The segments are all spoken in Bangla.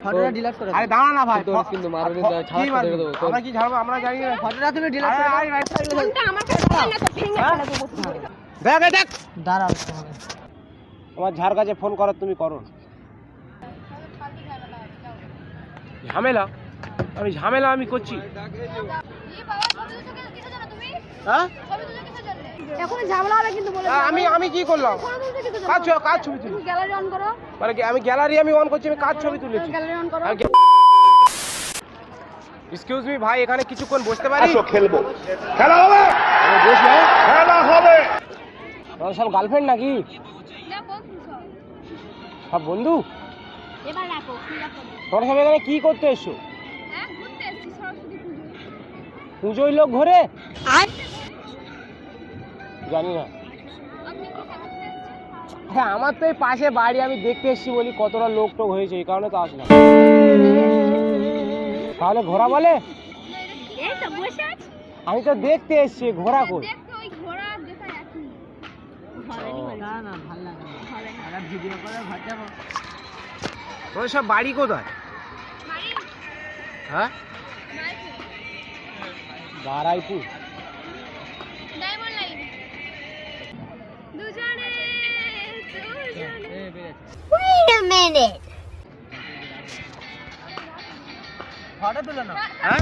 ফটোটা ডিলিট করে দাও। আরে দাঁড়া না ভাই, কিন্তু মারবি না, ছাড় করে দেবো। আমরা কি ছাড়বো আমরা জানি না। ফটোটা তুমি ডিলিট করে দাও। ফোনটা আমার কাছে দাও না, তো ভেঙে ফেলে দেবো তোমাকে। দেখ দেখ দাঁড়াও তোমাকে। আমার ঝাড় কাছে ফোন করো, তুমি করো। ঝামেলা আমি ঝামেলা আমি করছি। হ্যাঁ এখন ঝামেলা হবে কিন্তু বলে আমি কি করলাম? কাজ ছবি তুলি। গ্যালারি অন করো, মানে কি আমি গ্যালারি অন করছি, আমি কাজ ছবি তুলেছি। গ্যালারি অন করো। এক্সকিউজ মি ভাই, এখানে কিছুক্ষণ বসতে পারি? আসো খেলবো, খেলা হবে, বসে খেলা হবে। তোমার সব গার্লফ্রেন্ড নাকি? দেখো সব বন্ধু? এবার রাখো, তোমরা সব এখানে কি করতে এসছো? হ্যাঁ ঘুরতে এসেছি সরস্বতী পুজো। পুজোয় লোক ঘোরে? জানি না। আপনি কি করতে এসেছেন? হ্যাঁ, আমার তো এই পাশে বাড়ি, আমি দেখতে এসেছি বলি কতটা লোক টোক হয়েছে, এই কারণে তো আসলাম। তাহলে ঘোরা বলে? এই তো বসে আছি। আমি তো দেখতে এসেছি, ঘোরা কই? দেখতে ওই ঘোড়া দেখা একই। না না ভালো লাগে না। একটা ভিডিও করে ঘর যাবো। তোদের সব বাড়ি কোথায়? বাড়ি হ্যাঁ, বাড়ি বারাইপুর। Diamond line. দুজনে Wait a minute. ফটো তুলে নাও। হ্যাঁ,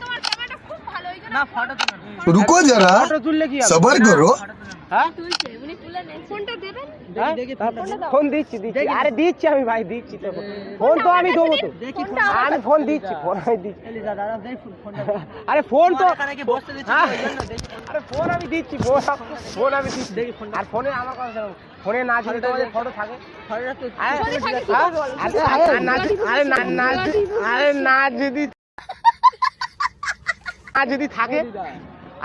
তোমার ক্যামেরাটা খুব ভালো, ওই জন্য না ফটো তুলে নাও। रुको जरा ফটো তুললে কি হবে? सबर करो। হ্যাঁ, তুলছে, উনি তুলে নেন। ফোনটা দেবেন? হ্যাঁ? দেখি ফোন দিচ্ছি। আরে দিচ্ছি আমি ভাই, দিচ্ছি তো। ফোন তো আমি দেবো তো। দেখি ফোনটা আমি ফোন দিচ্ছি, ফোন আমি দিচ্ছি। এলি দাদা দেই ফোনটা। আরে ফোন তো, এখানে কি বসতে দিচ্ছি হ্যাঁ। ওই জন্য দেখি। আরে ফোন আমি দিচ্ছি, ফোন আমি দিচ্ছি। দেখি ফোনটা। আর ফোনে আমার কথা শোনো, ফোনে না যদি তোমাদের ফটো থাকে, ফটোটা তো আরে ফোনে থাকে কি হ্যাঁ? করবো বলো? আর যদি থাকে,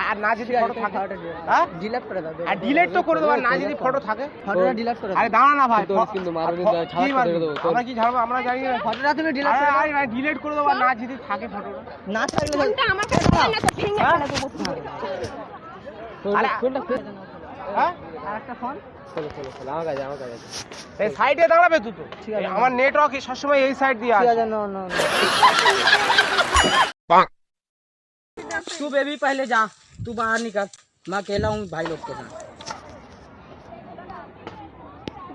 আর না যদি ফটো থাকে, হ্যাঁ ডিলিট করে দাও। আর ডিলিট তো করে দেবো, আর না যদি ফটো থাকে। ফটোটা ডিলিট করে দাও। আরে দাঁড়া না ভাই, কিন্তু মারবি না, ছাড় কি করে মারবি? দেবো। আমরা কি ছাড়বো আমরা জানি না। ফটোটা তুমি ডিলিট করে দাও। আরে ডিলিট করে দেবো, আর না যদি থাকে ফটোটা। না থাকলে ফোনটা আমার কাছে দাও না, তো ভেঙে ফেলে দেবো তোমাকে। আরে হ্যাঁ, আরেকটা ফোন। চলো, আমার কাছে আছে। এই সাইডে দাঁড়াবে তুই তো। ঠিক আছে। আমার নেটওয়ার্ক সবসময় এই সাইড দিয়ে ঠিক আসে। আছে নো নো। तू बेबी पहले जा, तू बाहर निकल, मैं अकेला हूँ भाई लोग के साथ।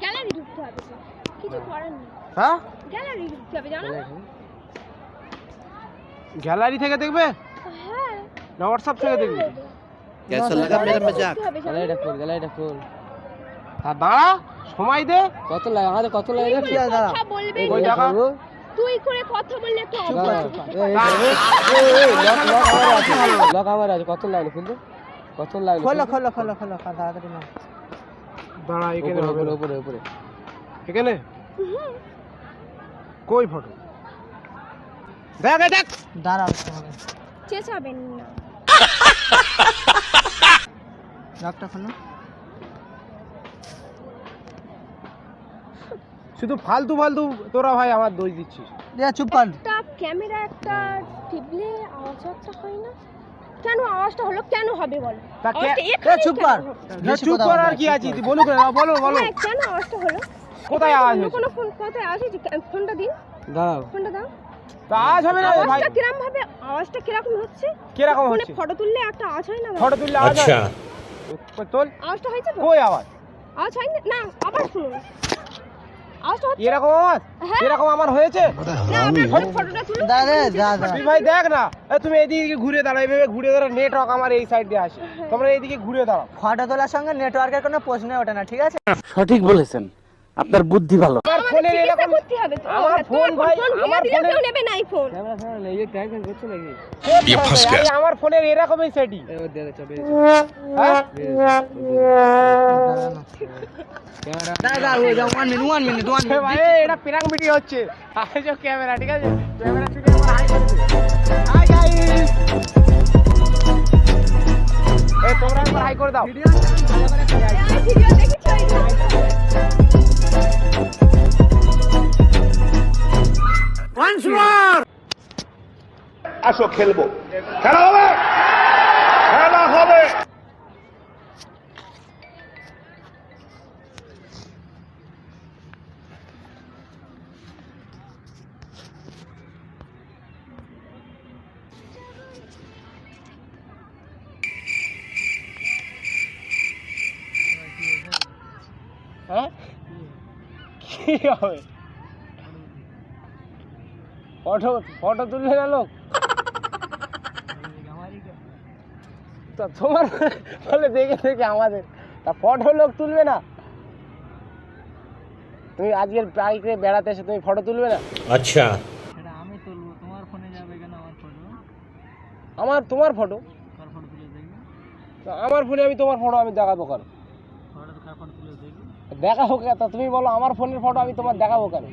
গ্যালারি ঢুকতে হবে তো, কিছু করার নেই। হ্যাঁ, গ্যালারি ঢুকতে হবে, জানো? গ্যালারি থেকে দেখবে হ্যাঁ না হোয়াটসঅ্যাপ থেকে দেখবে? कैसा लगा मेरा मजाक? ঢুকতে হবে, জানো? গ্যালারিটা খোল। আর দাঁড়া, সময় দে। কত লাগে আমাদের, কত লাগে তুই করে কথা বলবি ওই না। জায়গা তুই করে কথা বললে তো চুপ হবে। কর, চুপ কর। লক আমার আছে, কত লাগলো কিন্তু, কত লাগলো? खोलो खोलो खोलो खोलो ताড়াতাড়ি নাও। দাঁড়া, এখানে হবে না। উপরে উপরে এখানে কই ফটো? দেখ দেখ দাঁড়াও তোমাকে। চেঁচাবেন না। লকটা খোলো। শুধু ফালতু ফালতু তোরা ভাই আমার দোষ দিচ্ছিস। দে চুপ কর। একটা ক্যামেরা একটা টিপলে আওয়াজ একটা হয় না কেন? আওয়াজটা হলো কেন হবে বলো? তা আওয়াজটা এ এখানেই চুপ কেন কর। হলো? না, চুপ কর আর কি আছে, তুই বলো বলো বলো। হ্যাঁ, কেন আওয়াজটা হলো? কোথায় আওয়াজ হয়েছে? কোনো ফোন কোথায় আওয়াজ হয়েছে? ফোনটা দিন, দাঁড়াও। ফোনটা দাও। তা আওয়াজ হবে না রে ভাই। আওয়াজটা কিরকম হচ্ছে? কিরকম ফোনে হচ্ছে? ফটো তুললে একটা আওয়াজ হয় না? ফটো তুললে আওয়াজ হয়? কই তোল। আওয়াজটা হয়েছে তো? কই আওয়াজ? আওয়াজ হয় না? আবার শুনুন, আওয়াজটা হচ্ছে এরকম আওয়াজ? হ্যাঁ। এরকম আমার হয়েছে? না, আপনার ফটোটা তুলুন। দাঁড়া যা যা। তুই ভাই দেখ না, তুমি এদিকে ঘুরে দাঁড়াও, এইভাবে ঘুরে দাঁড়াও, নেটওয়ার্ক আমার এই সাইড দিয়ে আসে, তোমরা এইদিকে ঘুরে দাঁড়াও। ফটো তোলার সঙ্গে নেটওয়ার্কের কোনো প্রশ্নই ওঠে না, ঠিক আছে? সঠিক বলেছেন, আপনার বুদ্ধি ভালো। আমার ফোনের চিকিৎসা এরকম করতে হবে তো। আমার তোমার ফোন ভাই, ফোন ভেঙে আমার দিলে ফোনের কেউ নেবে না এই ফোন। ক্যামেরা ফ্যামেরা এই যে ট্যাগ করছে নাকি? আমার ফোনের এরকমই সেটিং। এই দেখো চাপে হ্যাঁ, ক্যামেরা দাঁড়া হয়ে যাও 1 মিনিট 1 এ ভাই এটা প্র্যাঙ্ক ভিডিও হচ্ছে। আরে যে ক্যামেরা, ঠিক আছে, ক্যামেরা থেকে আমার হাই করছে। হাই গাইস, এই তোমরা একবার হাই করে দাও। আমি ভিডিও দেখেছি ওই জন্য। আসো খেলবো, খেলা হবে, খেলা হবে। হবে? ফটো ফটো তুলবে না লোক? তা তোমার বলে দেখে দেখে আমাদের, তা ফটো লোক তুলবে না? তুমি আজকের বাইকে বেড়াতে এসে তুমি ফটো তুলবে না? अच्छा সেটা আমি তুলবো, তোমার ফোনে যাবে কেন আমার ফটো? আমার তোমার ফটো? কার ফটো তুলে দেখবি? তা আমার ফোনে আমি তোমার ফটো আমি দেখাবো কেন? ফটো কার ফটো তুলে দেখবি? দেখাবো কেন? তা তুমি বলো আমার ফোনের ফটো আমি তোমার দেখাবো কেন?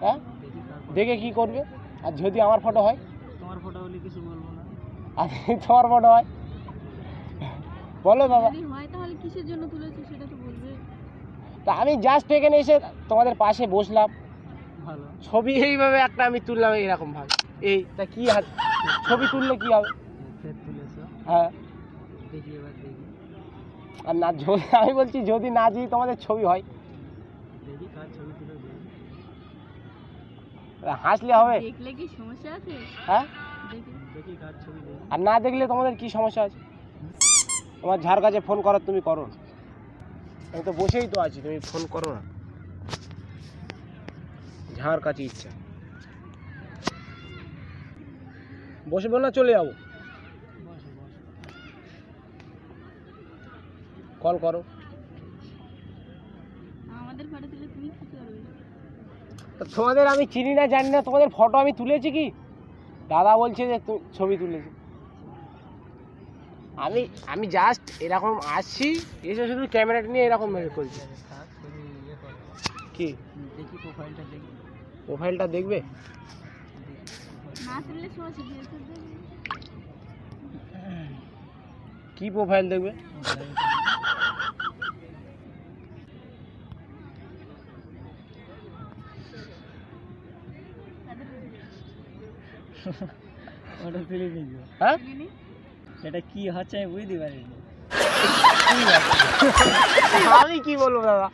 হ্যাঁ, দেখি কার ফটো। দেখে কি করবে? আর যদি আমার ফটো হয়? তোমার ফটো হলে কিছু বলবো না। আর যদি তোমার ফটো হয় বলো দাদা। যদি হয় তাহলে কিসের জন্য তুলেছো সেটা তো বলবে। তা আমি জাস্ট এখানে এসে তোমাদের পাশে বসলাম, ভালো। ছবি এইভাবে একটা আমি তুললাম এইরকম ভাবে। এই তা কি ছবি তুললে কি হবে? ফের তুলেছো, হ্যাঁ, দেখি এবার দেখি। আর না যদি আমি বলছি যদি না যদি তোমাদের ছবি হয়, দেখি কার ছবি তুলে দেখি। হাসলে হবে? দেখলে কি সমস্যা আছে? হ্যাঁ, দেখি কার ছবি দেখি। আর না দেখলে তোমাদের কি সমস্যা আছে? তোমার যার কাছে ফোন করার তুমি করো না, আমি তো বসেই তো আছি, তুমি ফোন করো না, যার কাছে ইচ্ছা বসে বল না, চলে যাবো। বসো বসো। কল করো। আমাদের ফটো তুলে তুমি কি করবে? তো তোমাদের আমি চিনি না জানি না, তোমাদের ফটো আমি তুলেছি কি? দাদা বলছে যে ছবি তুলেছি। আমি জাস্ট এরকম আসছি, এসে শুধু ক্যামেরাটা নিয়ে এরকম ভাবে করছি। থাক, তুমি ইয়ে করো। কি দেখি প্রোফাইলটা দেখি। প্রোফাইলটা দেখবে? না তুললে সমস্যা কি আছে? কি প্রোফাইল দেখবে? ওটা তুলে নিবি। হ্যাঁ, এটা কি হচ্ছে আমি বুঝতে পারিনি। আমি কি বলবো দাদা,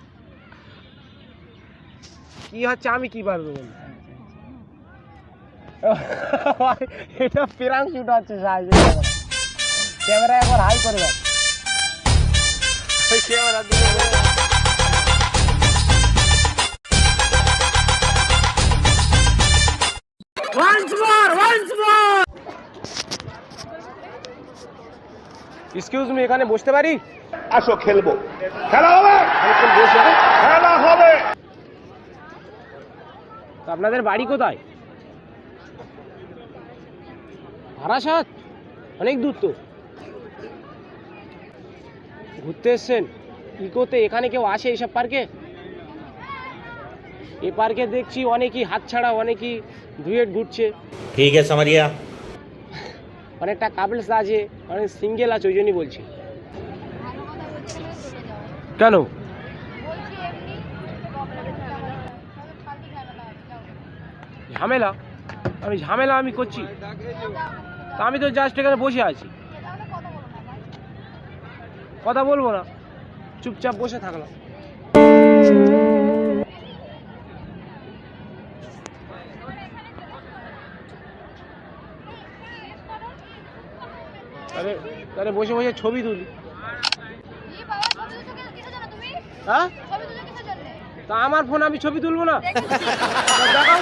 কি হচ্ছে আমি কি পারবো বলবো? এটা প্রাং শুট হচ্ছে, সাহায্য ক্যামেরা একবার হাই করে দাও। ক্যামেরা দিকে এক্সকিউজ মি, এখানে বসতে পারি? আসো খেলবো, খেলা হবে, খানিকক্ষণ বসে। খেলা হবে। তো আপনাদের বাড়ি কোথায়? বারাসাত? অনেক দূর তো। ঘুরতে এসছেন ইকোতে? এখানে কেউ আসে এইসব পার্কে? এই পার্কে দেখছি অনেকেই হাত ছাড়া, অনেকেই ডুয়েট ঘুরছে, ठीक है समरिया অনেকটা কাপলস আছে, অনেক সিঙ্গেল আছে, ওই জন্যই বলছি। ভালো কথা বলতে গেলে চলে যাও। কেন? বলছি এমনি প্রবলেম ফালতু ঝামেলা আছে, যাও। ঝামেলা? আমি ঝামেলা আমি করছি? তা আমি তো জাস্ট এখানে বসে আছি, তাহলে কথা বলো না ভাই। কথা বলবো না, চুপচাপ বসে থাকলাম। তাহলে তাহলে বসে বসে ছবি তুলি। কি বাবা, ছবি তুলছো কিসের জন্য তুমি? হ্যাঁ, ছবি তুলছো কিসের জন্য? তা আমার ফোন আমি ছবি তুলবো না? দেখছি। দেখাও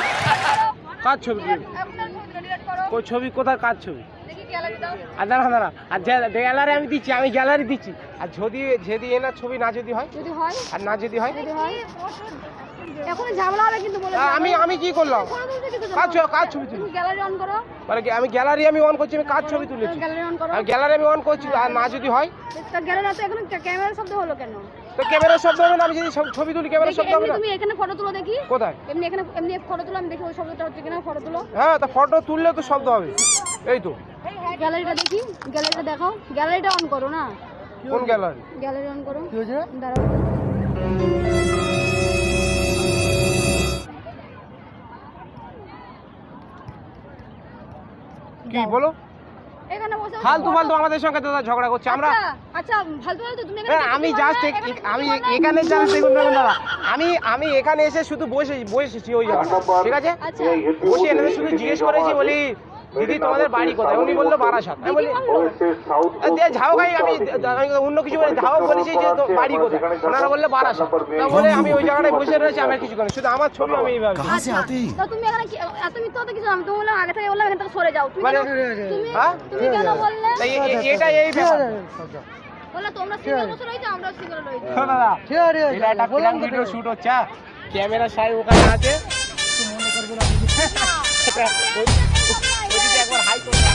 কার ছবি তুলবি? আপনার ছবি ডিলিট করো। ওই ছবি কোথায়, কার ছবি? দেখি গ্যালারি দাও। আর দাঁড়া দাঁড়া, আর গ্যালারি আমি দিচ্ছি, আমি গ্যালারি দিচ্ছি। আর যদি যদি এনার ছবি না যদি হয়, যদি হয়, আর না যদি হয়, যদি হয় এখন ঝামেলা হবে কিন্তু বলে আমি কি করলাম? কার ছবি তুলি? গ্যালারি অন করো। মানে আমি গ্যালারি আমি অন করছি, আমি কার ছবি তুলেছি? গ্যালারি অন করো। আর গ্যালারি আমি অন করছি, আর না যদি হয়? তা গ্যালারি তো এখন ক্যামেরার শব্দ হলো কেন? তো ক্যামেরার শব্দ হবে না? আমি যদি ছবি তুলি ক্যামেরার শব্দ হবে এমনি না? তুমি এখানে ফটো তুলো দেখি। কোথায়? এমনি এখানে এমনি ফটো তুলো, আমি দেখি ওই শব্দটা হচ্ছে কিনা। ফটো তুলো। হ্যাঁ, তা ফটো তুললে তো শব্দ হবে। এই তো গ্যালারিটা দেখি, গ্যালারিটা দেখাও। গ্যালারিটা অন করো না। কোন গ্যালারি? গ্যালারি অন করো। কি হয়েছে? দাঁড়াও। কি বলো? এখানে বসে ফালতু ফালতু আমাদের সঙ্গে দাদা ঝগড়া করছে আমরা। আচ্ছা ফালতু ফালতু তুমি হ্যাঁ, আমি জাস্ট আমি এখানে জাস্ট দেখুন না দাদা, আমি এখানে এসে শুধু বসেছি ওই জায়গাটা, ঠিক আছে? আচ্ছা বসে এনে শুধু জিজ্ঞেস করেছি, বলি দিদি তোমাদের বাড়ি কোথায়? উনি বললো বারাসাত। আমি বলি ঝাও গাই, আমি অন্য কিছু বলি, ঝাও বলেছি যে তো বাড়ি কোথায়? ওনারা বললে বারাসাত। তা বলে আমি ওই জায়গাটায় বসে রয়েছি, আমার কিছু করি, শুধু আমার ছবি আমি এইভাবে। তা তুমি এখানে এত মিথ্যা কথা কিছু, আমি তো বললাম আগে থেকে বললাম এখান থেকে সরে যাও। তুমি মানে হ্যাঁ তুমি কেন বললে? এটা এই ব্যাপার। বললে তোমরা সিঙ্গেল বসে রয়েছো, আমরা সিঙ্গেল রয়েছি। দাদা এটা একটা প্ল্যান ভিডিও শুট হচ্ছে, ক্যামেরা সাহেব ওখানে আছে, একটু মনে করবে না। ওইদিকে একবার হাই করে